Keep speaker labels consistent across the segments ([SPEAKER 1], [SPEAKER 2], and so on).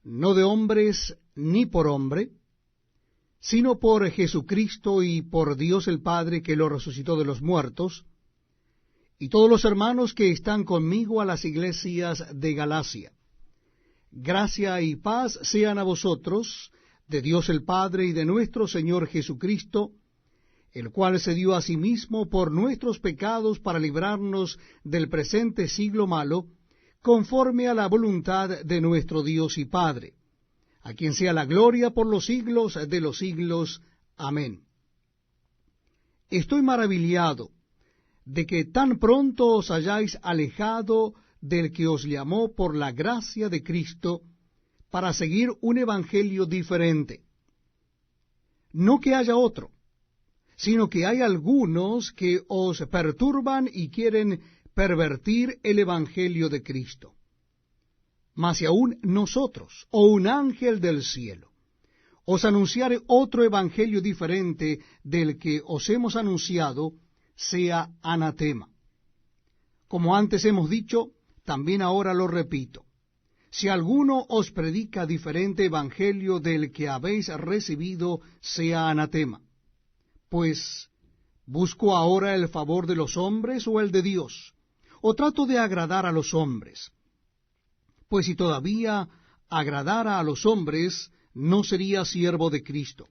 [SPEAKER 1] no de hombres ni por hombre, sino por Jesucristo y por Dios el Padre que lo resucitó de los muertos, y todos los hermanos que están conmigo a las iglesias de Galacia. Gracia y paz sean a vosotros, de Dios el Padre y de nuestro Señor Jesucristo, el cual se dio a sí mismo por nuestros pecados para librarnos del presente siglo malo, conforme a la voluntad de nuestro Dios y Padre, a quien sea la gloria por los siglos de los siglos. Amén. Estoy maravillado de que tan pronto os hayáis alejado del que os llamó por la gracia de Cristo para seguir un evangelio diferente. No que haya otro, sino que hay algunos que os perturban y quieren pervertir el evangelio de Cristo. Mas si aún nosotros, o un ángel del cielo, os anunciare otro evangelio diferente del que os hemos anunciado, sea anatema. Como antes hemos dicho, también ahora lo repito. Si alguno os predica diferente evangelio del que habéis recibido, sea anatema. Pues, ¿busco ahora el favor de los hombres o el de Dios? ¿O trato de agradar a los hombres? Pues si todavía agradara a los hombres, no sería siervo de Cristo.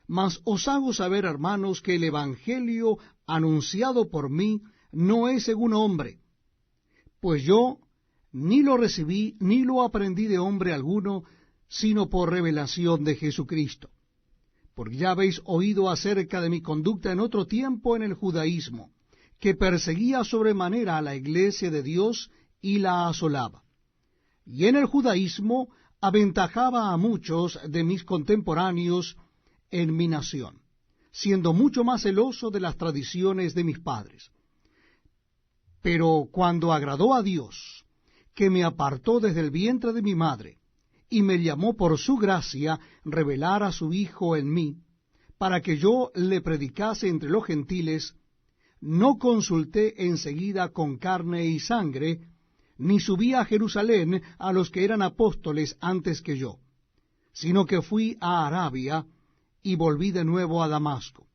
[SPEAKER 1] Mas os hago saber, hermanos, que el evangelio anunciado por mí no es según hombre, pues yo ni lo recibí ni lo aprendí de hombre alguno, sino por revelación de Jesucristo. Porque ya habéis oído acerca de mi conducta en otro tiempo en el judaísmo, que perseguía sobremanera a la iglesia de Dios y la asolaba. Y en el judaísmo aventajaba a muchos de mis contemporáneos en mi nación, siendo mucho más celoso de las tradiciones de mis padres. Pero cuando agradó a Dios, que me apartó desde el vientre de mi madre, y me llamó por su gracia revelar a su Hijo en mí, para que yo le predicase entre los gentiles, no consulté enseguida con carne y sangre, ni subí a Jerusalén a los que eran apóstoles antes que yo, sino que fui a Arabia y volví de nuevo a Damasco.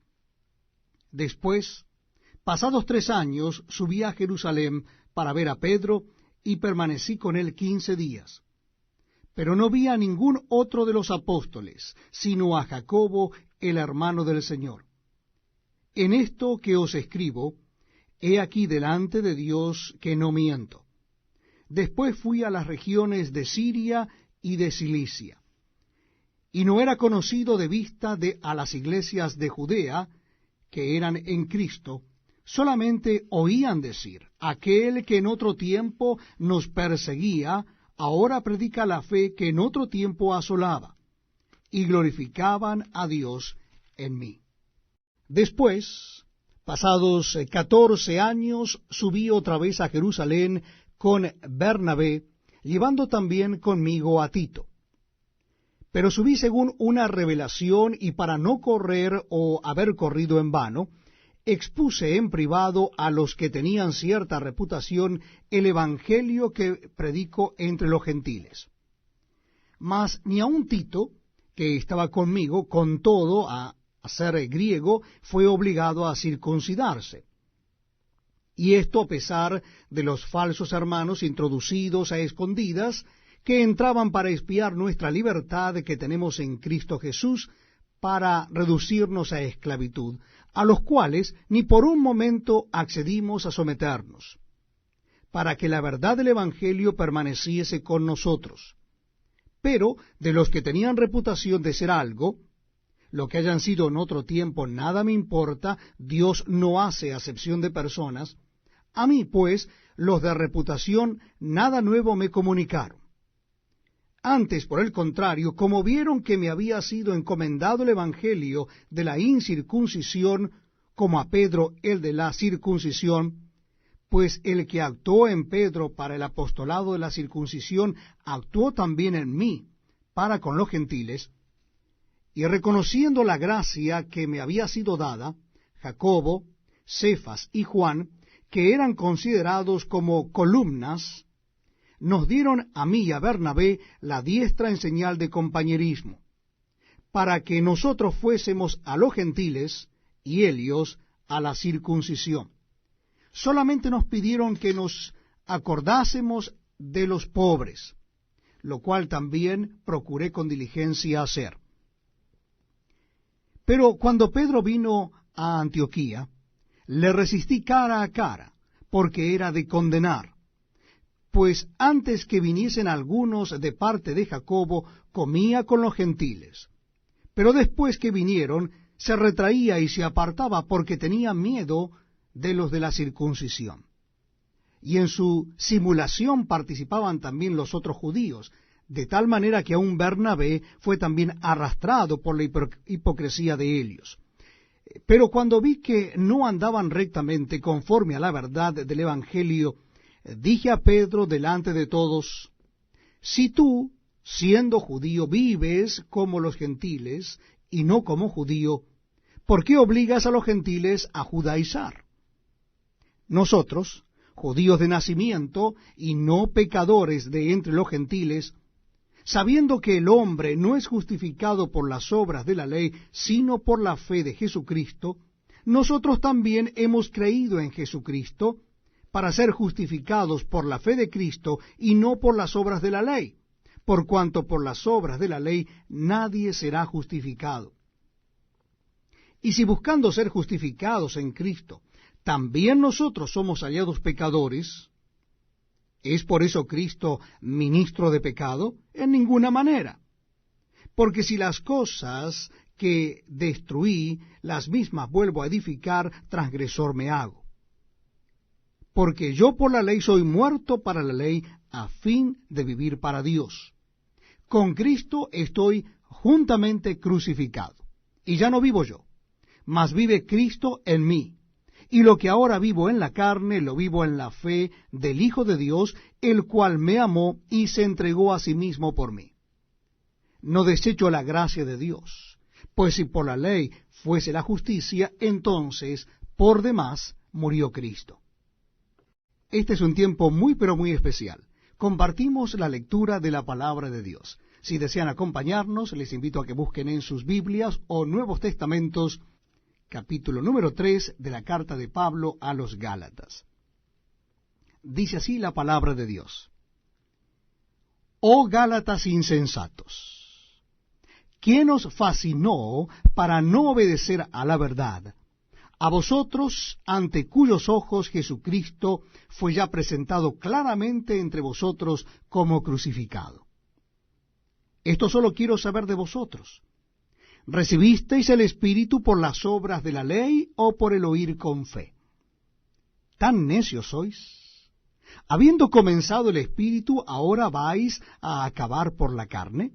[SPEAKER 1] Después, pasados 3 años, subí a Jerusalén para ver a Pedro y permanecí con él 15 días. Pero no vi a ningún otro de los apóstoles, sino a Jacobo, el hermano del Señor. En esto que os escribo, he aquí delante de Dios que no miento. Después fui a las regiones de Siria y de Cilicia, y no era conocido de vista a las iglesias de Judea, que eran en Cristo, solamente oían decir, aquel que en otro tiempo nos perseguía, ahora predica la fe que en otro tiempo asolaba, y glorificaban a Dios en mí. Después, pasados 14 años, subí otra vez a Jerusalén con Bernabé, llevando también conmigo a Tito. Pero subí según una revelación, y para no correr o haber corrido en vano, expuse en privado a los que tenían cierta reputación el evangelio que predico entre los gentiles. Mas ni aun Tito, que estaba conmigo, con todo a ser griego, fue obligado a circuncidarse. Y esto a pesar de los falsos hermanos introducidos a escondidas, que entraban para espiar nuestra libertad que tenemos en Cristo Jesús, para reducirnos a esclavitud, a los cuales ni por un momento accedimos a someternos, para que la verdad del Evangelio permaneciese con nosotros. Pero de los que tenían reputación de ser algo, lo que hayan sido en otro tiempo nada me importa, Dios no hace acepción de personas. A mí, pues, los de reputación nada nuevo me comunicaron. Antes, por el contrario, como vieron que me había sido encomendado el evangelio de la incircuncisión, como a Pedro el de la circuncisión, pues el que actuó en Pedro para el apostolado de la circuncisión, actuó también en mí para con los gentiles, y reconociendo la gracia que me había sido dada, Jacobo, Cefas y Juan, que eran considerados como columnas, nos dieron a mí y a Bernabé la diestra en señal de compañerismo, para que nosotros fuésemos a los gentiles y ellos a la circuncisión. Solamente nos pidieron que nos acordásemos de los pobres, lo cual también procuré con diligencia hacer. Pero cuando Pedro vino a Antioquía, le resistí cara a cara, porque era de condenar, pues antes que viniesen algunos de parte de Jacobo, comía con los gentiles. Pero después que vinieron, se retraía y se apartaba porque tenía miedo de los de la circuncisión. Y en su simulación participaban también los otros judíos, de tal manera que aun Bernabé fue también arrastrado por la hipocresía de ellos. Pero cuando vi que no andaban rectamente conforme a la verdad del Evangelio, dije a Pedro delante de todos: si tú, siendo judío, vives como los gentiles y no como judío, ¿por qué obligas a los gentiles a judaizar? Nosotros, judíos de nacimiento y no pecadores de entre los gentiles, sabiendo que el hombre no es justificado por las obras de la ley, sino por la fe de Jesucristo, nosotros también hemos creído en Jesucristo para ser justificados por la fe de Cristo y no por las obras de la ley, por cuanto por las obras de la ley nadie será justificado. Y si buscando ser justificados en Cristo, también nosotros somos hallados pecadores, ¿es por eso Cristo ministro de pecado? En ninguna manera. Porque si las cosas que destruí, las mismas vuelvo a edificar, transgresor me hago. Porque yo por la ley soy muerto para la ley, a fin de vivir para Dios. Con Cristo estoy juntamente crucificado. Y ya no vivo yo, mas vive Cristo en mí. Y lo que ahora vivo en la carne, lo vivo en la fe del Hijo de Dios, el cual me amó y se entregó a sí mismo por mí. No desecho la gracia de Dios, pues si por la ley fuese la justicia, entonces por demás murió Cristo. Este es un tiempo muy pero muy especial. Compartimos la lectura de la palabra de Dios. Si desean acompañarnos, les invito a que busquen en sus Biblias o Nuevos Testamentos, capítulo número 3 de la carta de Pablo a los Gálatas. Dice así la palabra de Dios: Oh Gálatas insensatos, ¿quién os fascinó para no obedecer a la verdad? A vosotros, ante cuyos ojos Jesucristo fue ya presentado claramente entre vosotros como crucificado. Esto solo quiero saber de vosotros: ¿recibisteis el Espíritu por las obras de la ley o por el oír con fe? ¿Tan necios sois? Habiendo comenzado el Espíritu, ¿ahora vais a acabar por la carne?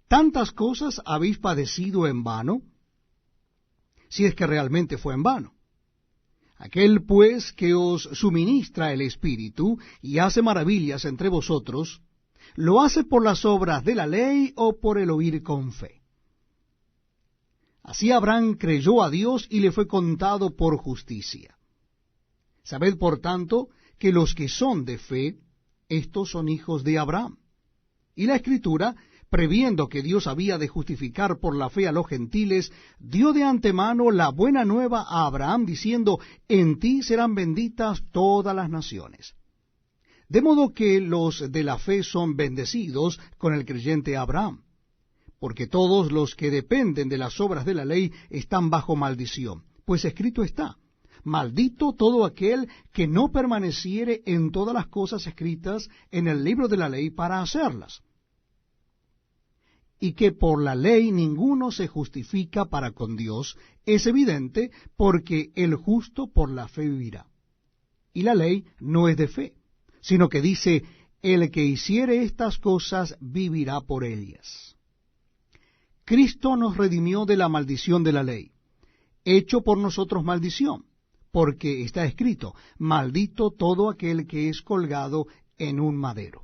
[SPEAKER 1] ¿Tantas cosas habéis padecido en vano? Si es que realmente fue en vano. Aquel pues que os suministra el Espíritu y hace maravillas entre vosotros, ¿lo hace por las obras de la ley o por el oír con fe? Así Abraham creyó a Dios y le fue contado por justicia. Sabed, por tanto, que los que son de fe, estos son hijos de Abraham. Y la Escritura, previendo que Dios había de justificar por la fe a los gentiles, dio de antemano la buena nueva a Abraham, diciendo: en ti serán benditas todas las naciones. De modo que los de la fe son bendecidos con el creyente Abraham, porque todos los que dependen de las obras de la ley están bajo maldición. Pues escrito está: maldito todo aquel que no permaneciere en todas las cosas escritas en el libro de la ley para hacerlas. Y que por la ley ninguno se justifica para con Dios, es evidente, porque el justo por la fe vivirá. Y la ley no es de fe, sino que dice: el que hiciere estas cosas vivirá por ellas. Cristo nos redimió de la maldición de la ley, hecho por nosotros maldición, porque está escrito: maldito todo aquel que es colgado en un madero.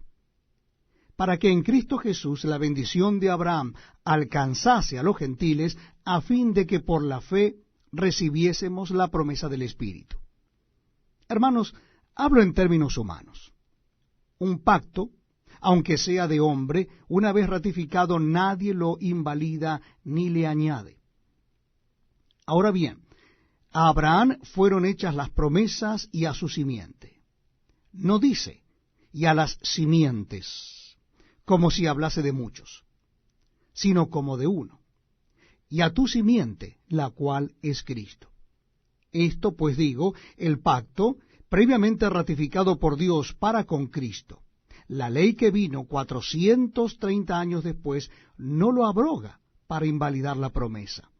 [SPEAKER 1] Para que en Cristo Jesús la bendición de Abraham alcanzase a los gentiles, a fin de que por la fe recibiésemos la promesa del Espíritu. Hermanos, hablo en términos humanos. Un pacto, aunque sea de hombre, una vez ratificado, nadie lo invalida ni le añade. Ahora bien, a Abraham fueron hechas las promesas y a su simiente. No dice, y a las simientes, como si hablase de muchos, sino como de uno, y a tu simiente, la cual es Cristo. Esto, pues digo, el pacto, previamente ratificado por Dios para con Cristo, la ley que vino 430 años después, no lo abroga para invalidar la promesa.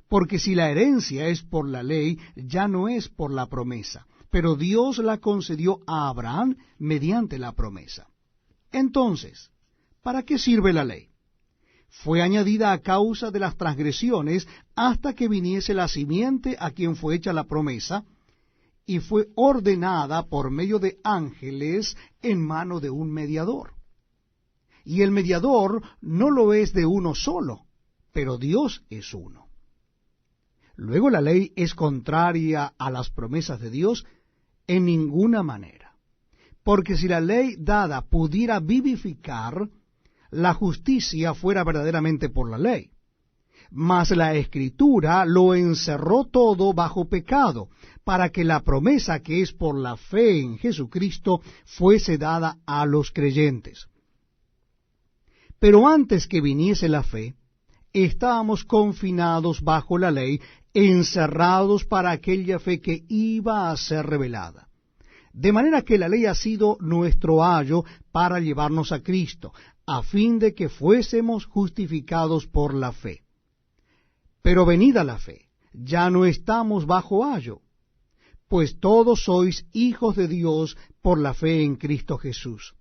[SPEAKER 1] Porque si la herencia es por la ley, ya no es por la promesa, pero Dios la concedió a Abraham mediante la promesa. Entonces, ¿para qué sirve la ley? Fue añadida a causa de las transgresiones hasta que viniese la simiente a quien fue hecha la promesa, y fue ordenada por medio de ángeles en mano de un mediador. Y el mediador no lo es de uno solo, pero Dios es uno. Luego la ley es contraria a las promesas de Dios en ninguna manera, porque si la ley dada pudiera vivificar, la justicia fuera verdaderamente por la ley. Mas la Escritura lo encerró todo bajo pecado, para que la promesa que es por la fe en Jesucristo fuese dada a los creyentes. Pero antes que viniese la fe, estábamos confinados bajo la ley, encerrados para aquella fe que iba a ser revelada. De manera que la ley ha sido nuestro ayo para llevarnos a Cristo, a fin de que fuésemos justificados por la fe. Pero venida la fe, ya no estamos bajo ayo, pues todos sois hijos de Dios por la fe en Cristo Jesús.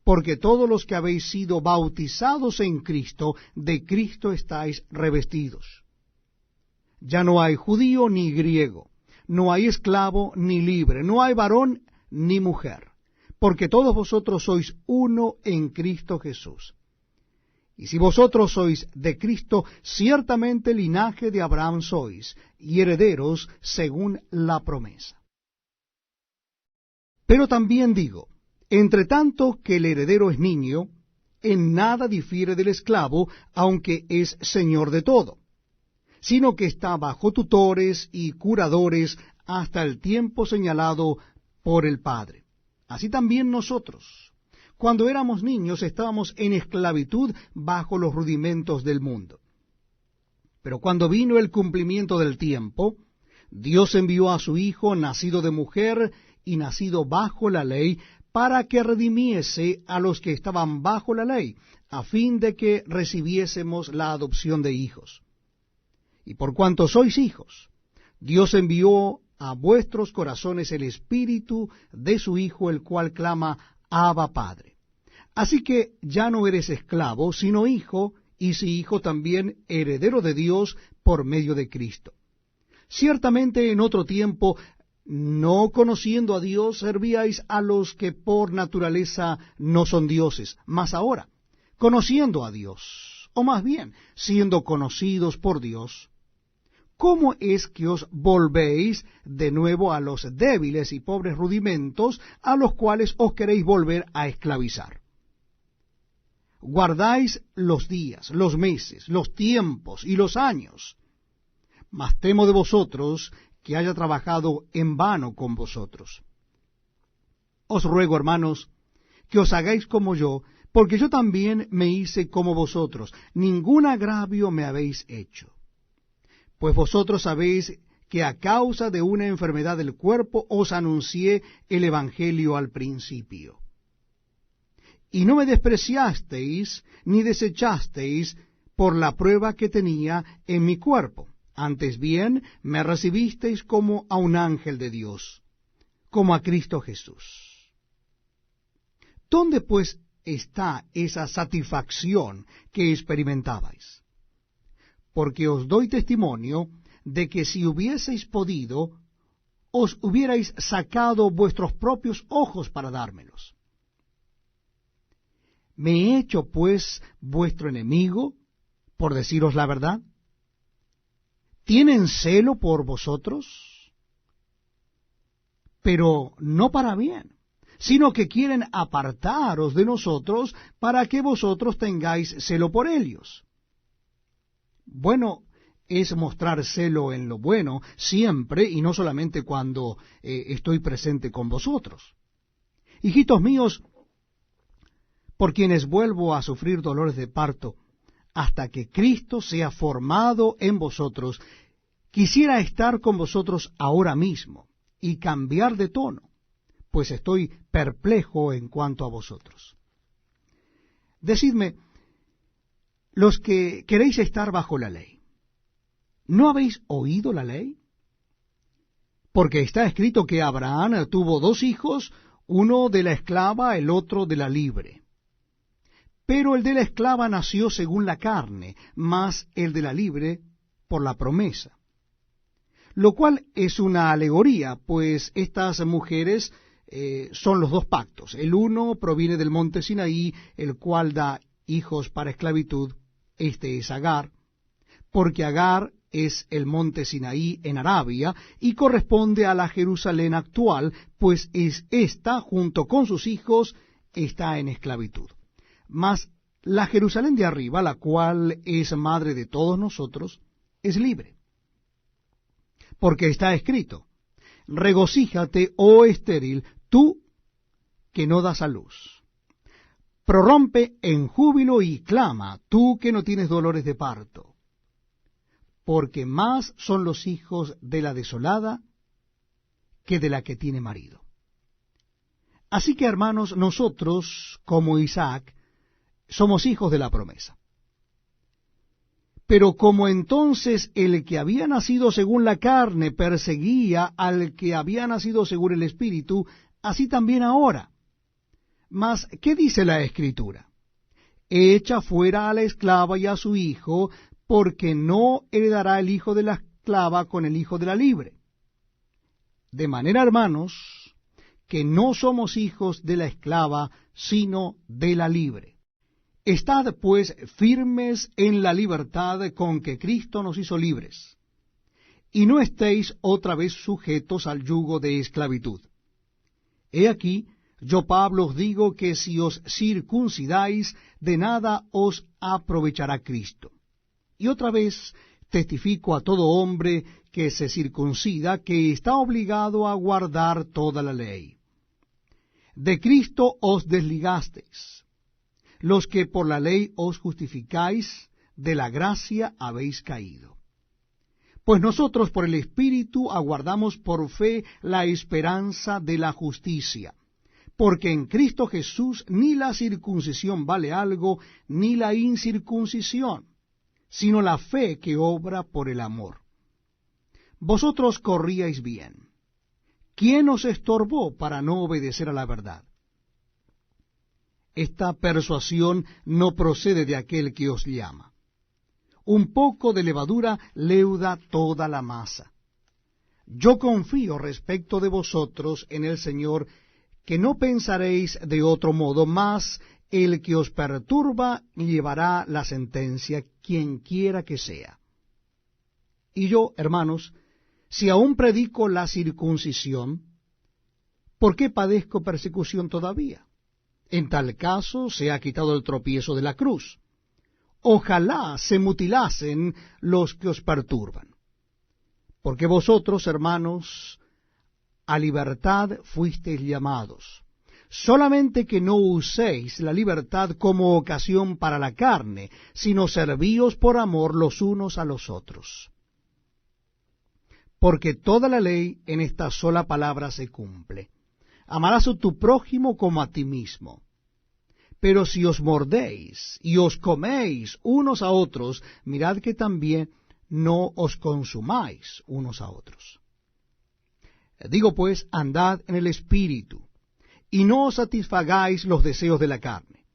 [SPEAKER 1] Porque todos los que habéis sido bautizados en Cristo, de Cristo estáis revestidos. Ya no hay judío ni griego, no hay esclavo ni libre, no hay varón ni mujer, porque todos vosotros sois uno en Cristo Jesús. Y si vosotros sois de Cristo, ciertamente linaje de Abraham sois, y herederos según la promesa. Pero también digo, entre tanto que el heredero es niño, en nada difiere del esclavo, aunque es señor de todo, sino que está bajo tutores y curadores hasta el tiempo señalado por el Padre. Así también nosotros, cuando éramos niños, estábamos en esclavitud bajo los rudimentos del mundo. Pero cuando vino el cumplimiento del tiempo, Dios envió a su Hijo, nacido de mujer y nacido bajo la ley, para que redimiese a los que estaban bajo la ley, a fin de que recibiésemos la adopción de hijos. Y por cuanto sois hijos, Dios envió a vuestros corazones el Espíritu de su Hijo, el cual clama, Abba, Padre. Así que ya no eres esclavo, sino hijo, y si hijo también heredero de Dios por medio de Cristo. Ciertamente en otro tiempo, no conociendo a Dios, servíais a los que por naturaleza no son dioses, mas ahora, conociendo a Dios, o más bien, siendo conocidos por Dios, ¿cómo es que os volvéis de nuevo a los débiles y pobres rudimentos a los cuales os queréis volver a esclavizar? Guardáis los días, los meses, los tiempos y los años. Mas temo de vosotros que haya trabajado en vano con vosotros. Os ruego, hermanos, que os hagáis como yo, porque yo también me hice como vosotros. Ningún agravio me habéis hecho. Pues vosotros sabéis que a causa de una enfermedad del cuerpo os anuncié el Evangelio al principio. Y no me despreciasteis ni desechasteis por la prueba que tenía en mi cuerpo. Antes bien, me recibisteis como a un ángel de Dios, como a Cristo Jesús. ¿Dónde pues está esa satisfacción que experimentabais? Porque os doy testimonio de que si hubieseis podido, os hubierais sacado vuestros propios ojos para dármelos. ¿Me he hecho pues vuestro enemigo por deciros la verdad? ¿Tienen celo por vosotros? Pero no para bien, sino que quieren apartaros de nosotros para que vosotros tengáis celo por ellos. Bueno es mostrar celo en lo bueno siempre y no solamente cuando estoy presente con vosotros. Hijitos míos, por quienes vuelvo a sufrir dolores de parto, hasta que Cristo sea formado en vosotros, quisiera estar con vosotros ahora mismo y cambiar de tono, pues estoy perplejo en cuanto a vosotros. Decidme, los que queréis estar bajo la ley, ¿no habéis oído la ley? Porque está escrito que Abraham tuvo 2 hijos, uno de la esclava, el otro de la libre. Pero el de la esclava nació según la carne, mas el de la libre por la promesa. Lo cual es una alegoría, pues estas mujeres son los 2 pactos. El uno proviene del monte Sinaí, el cual da hijos para esclavitud. Este es Agar, porque Agar es el monte Sinaí en Arabia y corresponde a la Jerusalén actual, pues es esta, junto con sus hijos, está en esclavitud. Mas la Jerusalén de arriba, la cual es madre de todos nosotros, es libre. Porque está escrito, regocíjate, oh estéril, tú que no das a luz. Prorrompe en júbilo y clama, tú que no tienes dolores de parto. Porque más son los hijos de la desolada que de la que tiene marido. Así que, hermanos, nosotros, como Isaac, somos hijos de la promesa. Pero como entonces el que había nacido según la carne perseguía al que había nacido según el Espíritu, así también ahora. Mas, ¿qué dice la Escritura? Echa fuera a la esclava y a su hijo, porque no heredará el hijo de la esclava con el hijo de la libre. De manera, hermanos, que no somos hijos de la esclava, sino de la libre. Estad, pues, firmes en la libertad con que Cristo nos hizo libres, y no estéis otra vez sujetos al yugo de esclavitud. He aquí, yo Pablo os digo que si os circuncidáis, de nada os aprovechará Cristo. Y otra vez testifico a todo hombre que se circuncida, que está obligado a guardar toda la ley. De Cristo os desligasteis. Los que por la ley os justificáis, de la gracia habéis caído. Pues nosotros por el Espíritu aguardamos por fe la esperanza de la justicia. Porque en Cristo Jesús ni la circuncisión vale algo, ni la incircuncisión, sino la fe que obra por el amor. Vosotros corríais bien. ¿Quién os estorbó para no obedecer a la verdad? Esta persuasión no procede de aquel que os llama. Un poco de levadura leuda toda la masa. Yo confío respecto de vosotros en el Señor, que no pensaréis de otro modo, mas el que os perturba llevará la sentencia, quien quiera que sea. Y yo, hermanos, si aún predico la circuncisión, ¿por qué padezco persecución todavía? En tal caso se ha quitado el tropiezo de la cruz. Ojalá se mutilasen los que os perturban. Porque vosotros, hermanos, a libertad fuisteis llamados. Solamente que no uséis la libertad como ocasión para la carne, sino servíos por amor los unos a los otros. Porque toda la ley en esta sola palabra se cumple. Amarás a tu prójimo como a ti mismo. Pero si os mordéis y os coméis unos a otros, mirad que también no os consumáis unos a otros. Digo pues, andad en el Espíritu, y no os satisfagáis los deseos de la carne.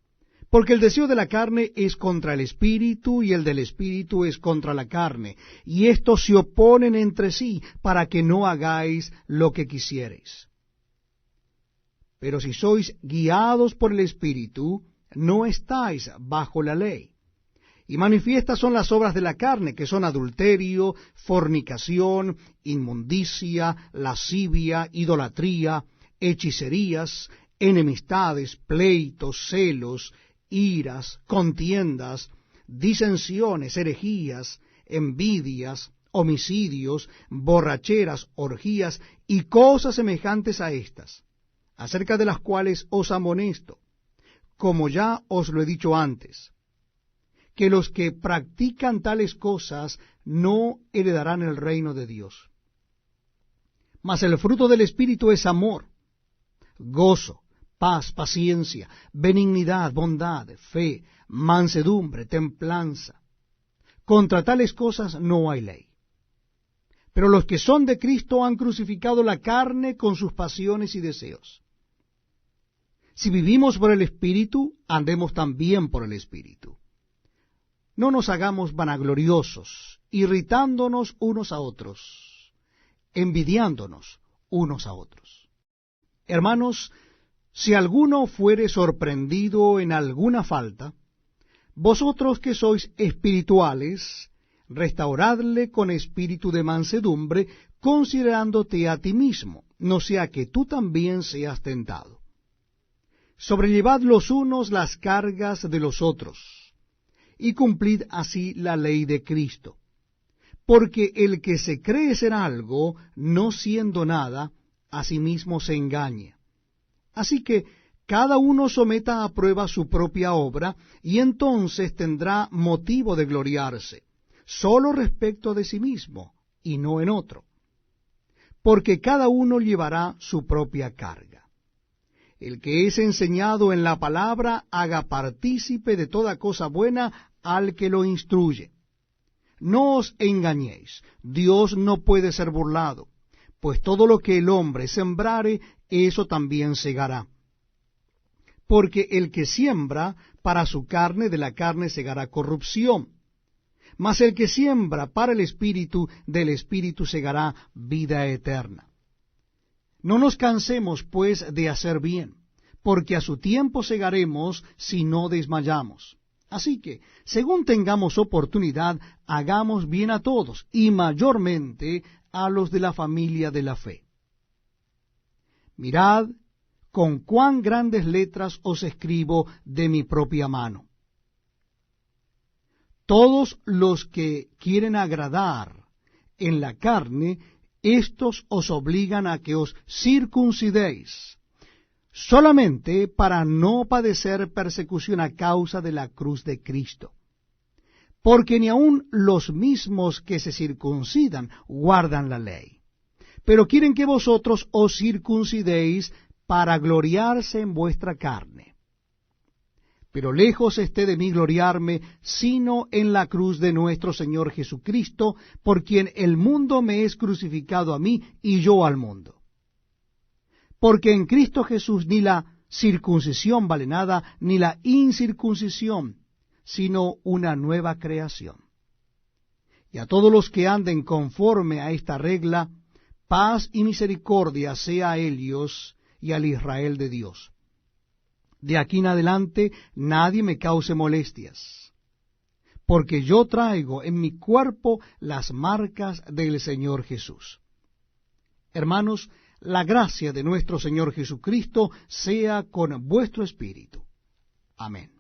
[SPEAKER 1] Porque el deseo de la carne es contra el Espíritu, y el del Espíritu es contra la carne, y estos se oponen entre sí, para que no hagáis lo que quisiereis. Pero si sois guiados por el Espíritu, no estáis bajo la ley. Y manifiestas son las obras de la carne, que son adulterio, fornicación, inmundicia, lascivia, idolatría, hechicerías, enemistades, pleitos, celos, iras, contiendas, disensiones, herejías, envidias, homicidios, borracheras, orgías y cosas semejantes a estas, acerca de las cuales os amonesto, como ya os lo he dicho antes, que los que practican tales cosas no heredarán el reino de Dios. Mas el fruto del Espíritu es amor, gozo, paz, paciencia, benignidad, bondad, fe, mansedumbre, templanza. Contra tales cosas no hay ley. Pero los que son de Cristo han crucificado la carne con sus pasiones y deseos. Si vivimos por el Espíritu, andemos también por el Espíritu. No nos hagamos vanagloriosos, irritándonos unos a otros, envidiándonos unos a otros. Hermanos, si alguno fuere sorprendido en alguna falta, vosotros que sois espirituales, restauradle con espíritu de mansedumbre, considerándote a ti mismo, no sea que tú también seas tentado. Sobrellevad los unos las cargas de los otros, y cumplid así la ley de Cristo. Porque el que se cree ser algo, no siendo nada, a sí mismo se engaña. Así que cada uno someta a prueba su propia obra, y entonces tendrá motivo de gloriarse, solo respecto de sí mismo, y no en otro. Porque cada uno llevará su propia carga. El que es enseñado en la palabra, haga partícipe de toda cosa buena al que lo instruye. No os engañéis, Dios no puede ser burlado, pues todo lo que el hombre sembrare, eso también segará. Porque el que siembra para su carne, de la carne segará corrupción. Mas el que siembra para el Espíritu, del Espíritu segará vida eterna. No nos cansemos, pues, de hacer bien, porque a su tiempo segaremos si no desmayamos. Así que, según tengamos oportunidad, hagamos bien a todos, y mayormente a los de la familia de la fe. Mirad con cuán grandes letras os escribo de mi propia mano. Todos los que quieren agradar en la carne, éstos os obligan a que os circuncidéis, solamente para no padecer persecución a causa de la cruz de Cristo. Porque ni aun los mismos que se circuncidan guardan la ley, pero quieren que vosotros os circuncidéis para gloriarse en vuestra carne. Pero lejos esté de mí gloriarme, sino en la cruz de nuestro Señor Jesucristo, por quien el mundo me es crucificado a mí y yo al mundo. Porque en Cristo Jesús ni la circuncisión vale nada, ni la incircuncisión, sino una nueva creación. Y a todos los que anden conforme a esta regla, paz y misericordia sea a ellos y al Israel de Dios. De aquí en adelante nadie me cause molestias, porque yo traigo en mi cuerpo las marcas del Señor Jesús. Hermanos, la gracia de nuestro Señor Jesucristo sea con vuestro espíritu. Amén.